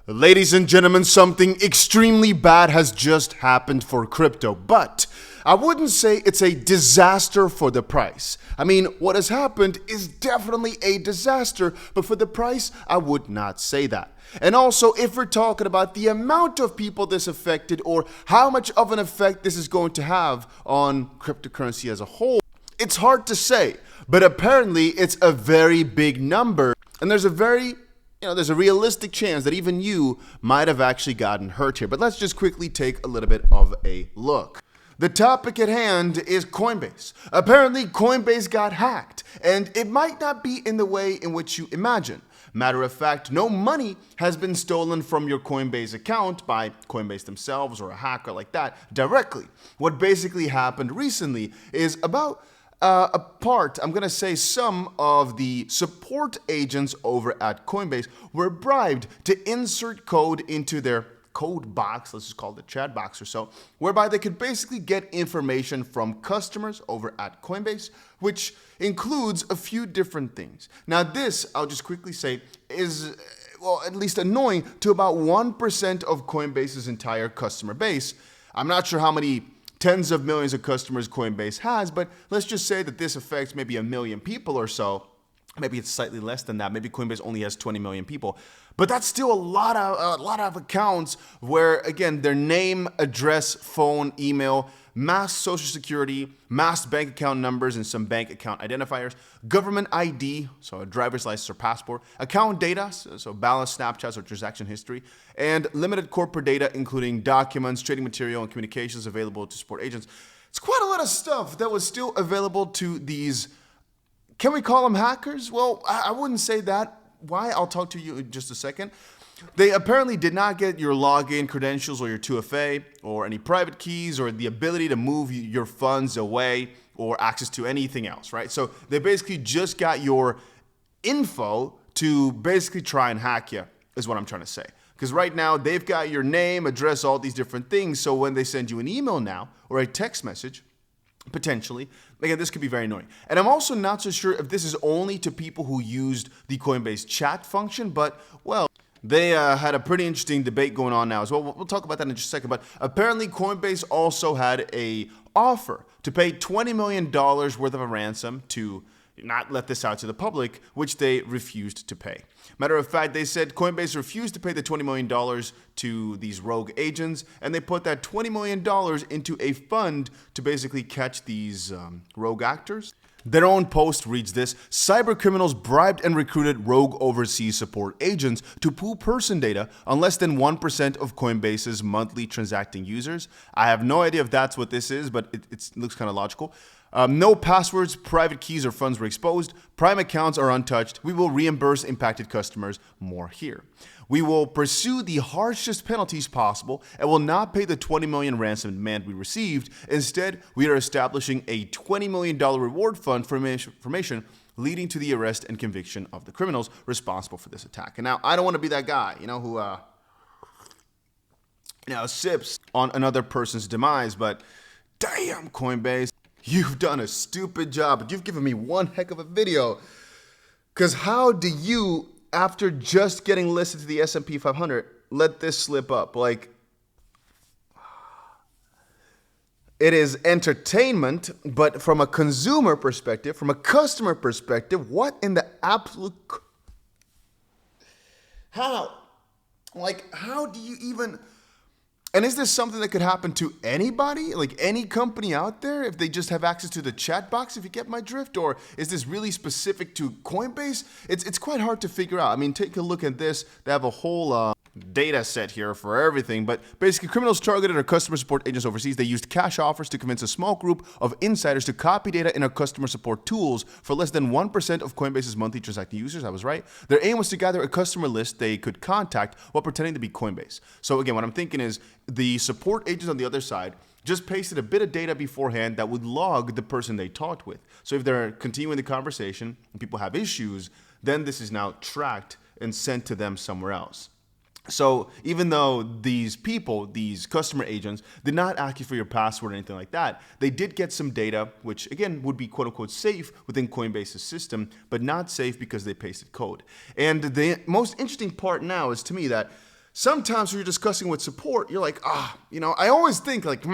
Ladies and gentlemen, something extremely bad has just happened for crypto, but I wouldn't say it's a disaster for the price. I mean, what has happened is definitely a disaster, but for the price, I would not say that. And also, if we're talking about the amount of people this affected or how much of an effect this is going to have on cryptocurrency as a whole, it's hard to say, but apparently it's a very big number, and there's a realistic chance that even you might have actually gotten hurt here. But let's just quickly take a little bit of a look. The topic at hand is Coinbase. Apparently, Coinbase got hacked, and it might not be in the way in which you imagine. Matter of fact, no money has been stolen from your Coinbase account by Coinbase themselves or a hacker like that directly. What basically happened recently is some of the support agents over at Coinbase were bribed to insert code into their code box, let's just call it the chat box or so, whereby they could basically get information from customers over at Coinbase, which includes a few different things. Now this, I'll just quickly say, is, well, at least annoying to about 1% of Coinbase's entire customer base. I'm not sure how many tens of millions of customers Coinbase has, but let's just say that this affects maybe 1 million people or so. Maybe it's slightly less than that. Maybe Coinbase only has 20 million people, but that's still a lot of accounts where, again, their name, address, phone, email, masked social security, masked bank account numbers and some bank account identifiers, government ID, so a driver's license or passport, account data, so balance, snapshots, or transaction history, and limited corporate data, including documents, trading material, and communications available to support agents. It's quite a lot of stuff that was still available to these, can we call them hackers? Well, I wouldn't say that. Why? I'll talk to you in just a second. They apparently did not get your login credentials or your 2FA or any private keys or the ability to move your funds away or access to anything else, right? So they basically just got your info to basically try and hack you, is what I'm trying to say. Because right now they've got your name, address, all these different things. So when they send you an email now or a text message, potentially, again, this could be very annoying. And I'm also not so sure if this is only to people who used the Coinbase chat function, but, well, they had a pretty interesting debate going on now as well. We'll talk about that in just a second. But apparently, Coinbase also had a offer to pay $20 million worth of a ransom to not let this out to the public, which they refused to pay. Matter of fact, they said Coinbase refused to pay the $20 million to these rogue agents, and they put that $20 million into a fund to basically catch these rogue actors. Their own post reads this: cyber criminals bribed and recruited rogue overseas support agents to pool person data on less than 1% of Coinbase's monthly transacting users. I have no idea if that's what this is, but it looks kind of logical. No passwords, private keys, or funds were exposed. Prime accounts are untouched. We will reimburse impacted customers. More here. We will pursue the harshest penalties possible and will not pay the $20 million ransom demand we received. Instead, we are establishing a $20 million reward fund for information leading to the arrest and conviction of the criminals responsible for this attack. And now, I don't want to be that guy, who sips on another person's demise, but damn, Coinbase, you've done a stupid job, but you've given me one heck of a video. Because how do you, after just getting listed to the S&P 500, let this slip up? Like, it is entertainment, but from a consumer perspective, from a customer perspective, what in the absolute... How? Like, how do you even... And is this something that could happen to anybody, like any company out there, if they just have access to the chat box, if you get my drift? Or is this really specific to Coinbase? It's quite hard to figure out. I mean, take a look at this. They have a whole data set here for everything. But basically, criminals targeted our customer support agents overseas. They used cash offers to convince a small group of insiders to copy data in our customer support tools for less than 1% of Coinbase's monthly transacting users. I was right. Their aim was to gather a customer list they could contact while pretending to be Coinbase. So again, what I'm thinking is the support agents on the other side just pasted a bit of data beforehand that would log the person they talked with. So if they're continuing the conversation and people have issues, then this is now tracked and sent to them somewhere else. So even though these people, these customer agents, did not ask you for your password or anything like that, they did get some data, which again would be quote unquote safe within Coinbase's system, but not safe because they pasted code. And the most interesting part now is to me that sometimes when you're discussing with support, you're like, I always think like,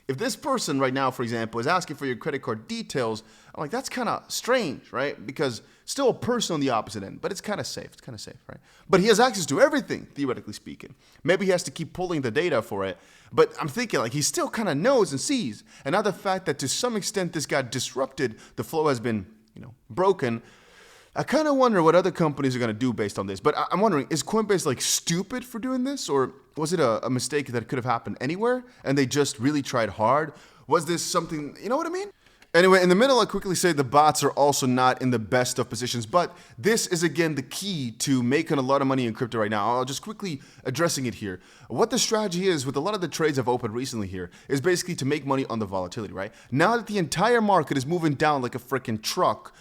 if this person right now, for example, is asking for your credit card details, I'm like, that's kind of strange, right? Because still a person on the opposite end, but it's kind of safe. It's kind of safe, right? But he has access to everything, theoretically speaking. Maybe he has to keep pulling the data for it, but I'm thinking like he still kind of knows and sees. And now the fact that to some extent this got disrupted, the flow has been, broken. I kind of wonder what other companies are going to do based on this. But I'm wondering, is Coinbase like stupid for doing this? Or was it a mistake that could have happened anywhere and they just really tried hard? Was this something, you know what I mean? Anyway, in the middle, I quickly say the bots are also not in the best of positions, but this is again the key to making a lot of money in crypto right now. I'll just quickly addressing it here. What the strategy is with a lot of the trades I've opened recently here is basically to make money on the volatility, right? Now that the entire market is moving down like a freaking truck,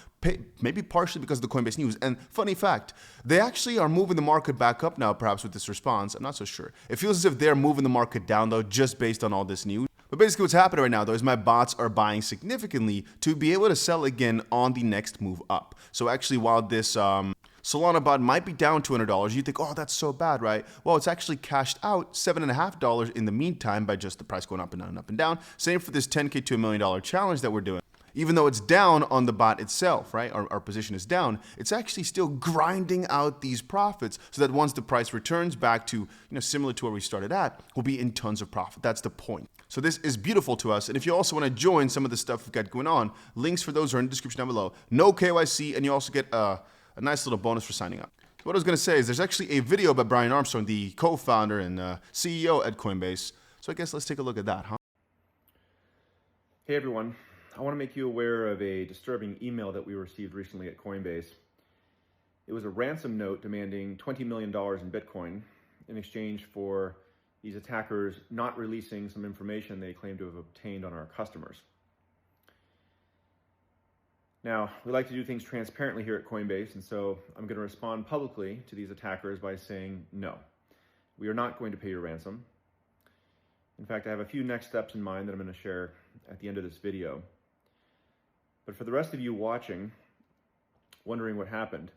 maybe partially because of the Coinbase news. And funny fact, they actually are moving the market back up now, perhaps with this response. I'm not so sure. It feels as if they're moving the market down though, just based on all this news. But basically what's happening right now though is my bots are buying significantly to be able to sell again on the next move up. So actually while this Solana bot might be down $200, you think, oh, that's so bad, right? Well, it's actually cashed out $7.50 in the meantime by just the price going up and down and up and down. Same for this $10K to $1 million challenge that we're doing. Even though it's down on the bot itself, right? Our position is down. It's actually still grinding out these profits so that once the price returns back to, similar to where we started at, we'll be in tons of profit. That's the point. So this is beautiful to us. And if you also want to join some of the stuff we've got going on, links for those are in the description down below. No KYC, and you also get a nice little bonus for signing up. So what I was going to say is there's actually a video by Brian Armstrong, the co-founder and CEO at Coinbase. So I guess let's take a look at that, huh? Hey everyone. I want to make you aware of a disturbing email that we received recently at Coinbase. It was a ransom note demanding $20 million in Bitcoin in exchange for these attackers not releasing some information they claim to have obtained on our customers. Now, we like to do things transparently here at Coinbase, and so I'm going to respond publicly to these attackers by saying no. We are not going to pay your ransom. In fact, I have a few next steps in mind that I'm going to share at the end of this video. But for the rest of you watching, wondering what happened,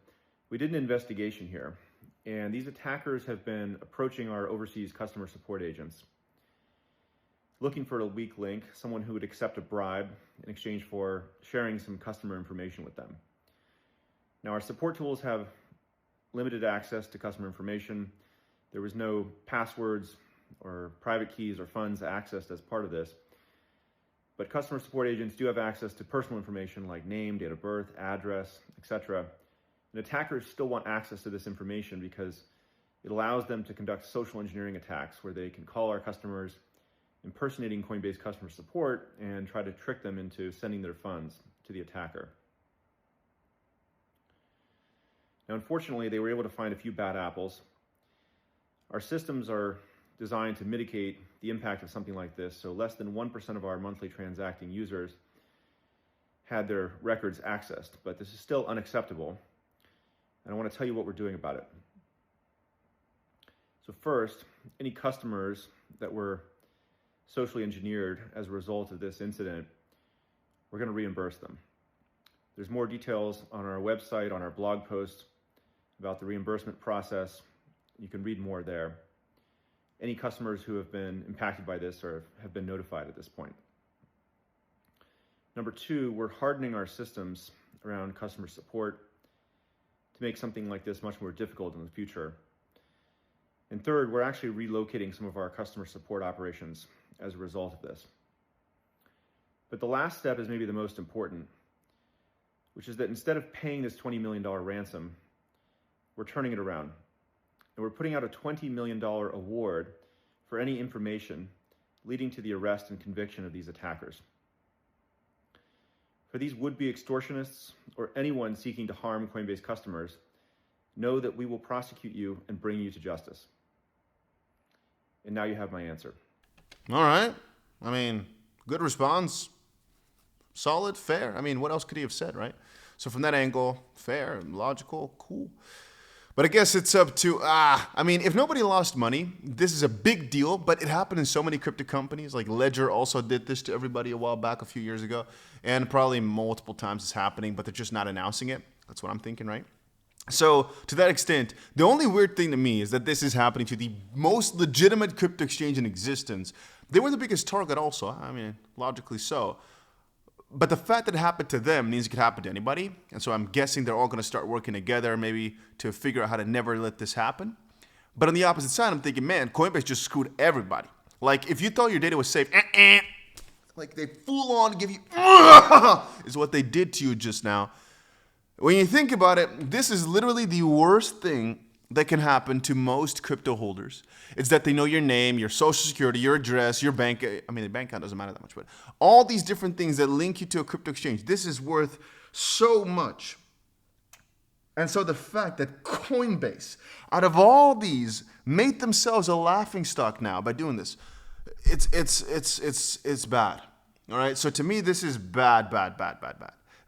we did an investigation here, and these attackers have been approaching our overseas customer support agents, looking for a weak link, someone who would accept a bribe in exchange for sharing some customer information with them. Now, our support tools have limited access to customer information. There was no passwords or private keys or funds accessed as part of this. But customer support agents do have access to personal information like name, date of birth, address, etc. And attackers still want access to this information because it allows them to conduct social engineering attacks where they can call our customers, impersonating Coinbase customer support, and try to trick them into sending their funds to the attacker. Now, unfortunately, they were able to find a few bad apples. Our systems are designed to mitigate the impact of something like this, so less than 1% of our monthly transacting users had their records accessed, but this is still unacceptable, and I want to tell you what we're doing about it. So first, any customers that were socially engineered as a result of this incident, we're going to reimburse them. There's more details on our website, on our blog post about the reimbursement process. You can read more there. Any customers who have been impacted by this or have been notified at this point. Number two, we're hardening our systems around customer support to make something like this much more difficult in the future. And third, we're actually relocating some of our customer support operations as a result of this. But the last step is maybe the most important, which is that instead of paying this $20 million ransom, we're turning it around. And we're putting out a $20 million award for any information leading to the arrest and conviction of these attackers. For these would-be extortionists or anyone seeking to harm Coinbase customers, know that we will prosecute you and bring you to justice. And now you have my answer. All right. I mean, good response. Solid, fair. I mean, what else could he have said, right? So from that angle, fair, logical, cool. But I guess it's up to, I mean, if nobody lost money, this is a big deal, but it happened in so many crypto companies. Like Ledger also did this to everybody a while back, a few years ago, and probably multiple times it's happening, but they're just not announcing it. That's what I'm thinking, right? So to that extent, the only weird thing to me is that this is happening to the most legitimate crypto exchange in existence. They were the biggest target also. I mean, logically so. But the fact that it happened to them means it could happen to anybody. And so I'm guessing they're all going to start working together maybe to figure out how to never let this happen. But on the opposite side, I'm thinking, man, Coinbase just screwed everybody. Like, if you thought your data was safe, like they full on give you, is what they did to you just now. When you think about it, this is literally the worst thing that can happen to most crypto holders. It's that they know your name, your social security, your address, your bank. I mean, the bank account doesn't matter that much, but all these different things that link you to a crypto exchange. This is worth so much. And so the fact that Coinbase, out of all these, made themselves a laughingstock now by doing this, it's bad. All right. So to me, this is bad.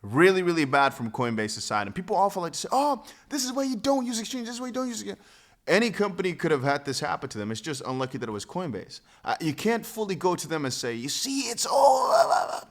Really, really bad from Coinbase's side. And people often like to say, oh, this is why you don't use exchange. This is why you don't use it. Any company could have had this happen to them. It's just unlucky that it was Coinbase. You can't fully go to them and say, you see, it's all.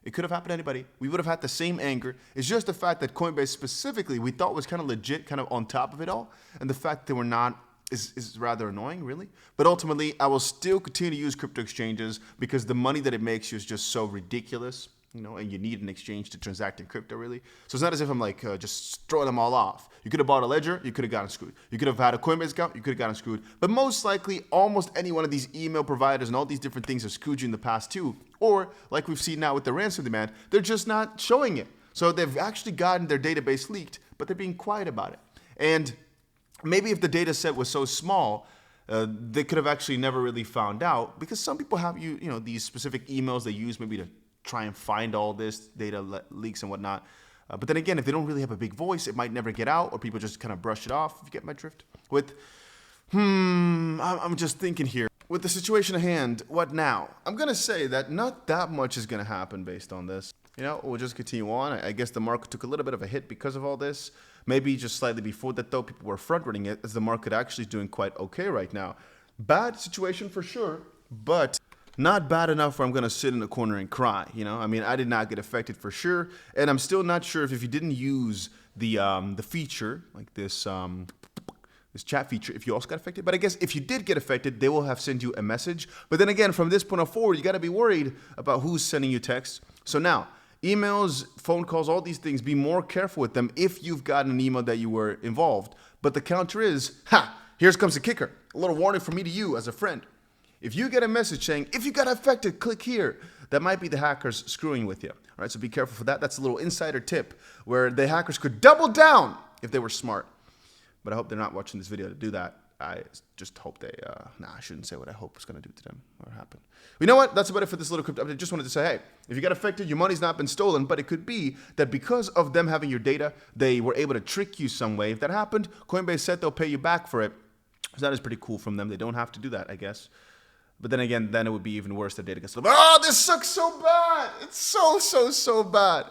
It could have happened to anybody. We would have had the same anger. It's just the fact that Coinbase specifically, we thought was kind of legit, kind of on top of it all. And the fact that they were not is rather annoying, really. But ultimately, I will still continue to use crypto exchanges because the money that it makes you is just so ridiculous. You know, and you need an exchange to transact in crypto, really. So it's not as if I'm like just throwing them all off. You could have bought a ledger, you could have gotten screwed. You could have had a Coinbase account, you could have gotten screwed. But most likely, almost any one of these email providers and all these different things have screwed you in the past too. Or, like we've seen now with the ransom demand, they're just not showing it. So they've actually gotten their database leaked, but they're being quiet about it. And maybe if the data set was so small, they could have actually never really found out, because some people have you know these specific emails they use maybe to try and find all this data leaks and whatnot. But then again, if they don't really have a big voice, it might never get out, or people just kind of brush it off, if you get my drift. I'm just thinking here. With the situation at hand, what now? I'm going to say that not that much is going to happen based on this. You know, we'll just continue on. I guess the market took a little bit of a hit because of all this. Maybe just slightly before that, though, people were front-running it, as the market actually is doing quite okay right now. Bad situation for sure, but not bad enough where I'm going to sit in a corner and cry, you know? I mean, I did not get affected for sure, and I'm still not sure if you didn't use the feature, like this chat feature, if you also got affected. But I guess if you did get affected, they will have sent you a message. But then again, from this point on forward, you got to be worried about who's sending you texts. So now, emails, phone calls, all these things, be more careful with them if you've gotten an email that you were involved. But the counter is, here comes the kicker. A little warning from me to you as a friend. If you get a message saying, if you got affected, click here, that might be the hackers screwing with you. All right, so be careful for that. That's a little insider tip where the hackers could double down if they were smart. But I hope they're not watching this video to do that. I just hope they, I shouldn't say what I hope is going to do to them or happen. You know what? That's about it for this little crypto update. Just wanted to say, hey, if you got affected, your money's not been stolen, but it could be that because of them having your data, they were able to trick you some way. If that happened, Coinbase said they'll pay you back for it. So that is pretty cool from them. They don't have to do that, I guess. But then again, then it would be even worse. The data gets stolen. Oh, this sucks so bad. It's so bad.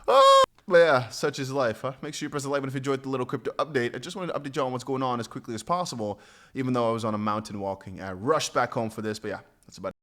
Oh. But yeah, such is life, huh? Make sure you press the like button if you enjoyed the little crypto update. I just wanted to update y'all on what's going on as quickly as possible, even though I was on a mountain walking. I rushed back home for this, but yeah, that's about it.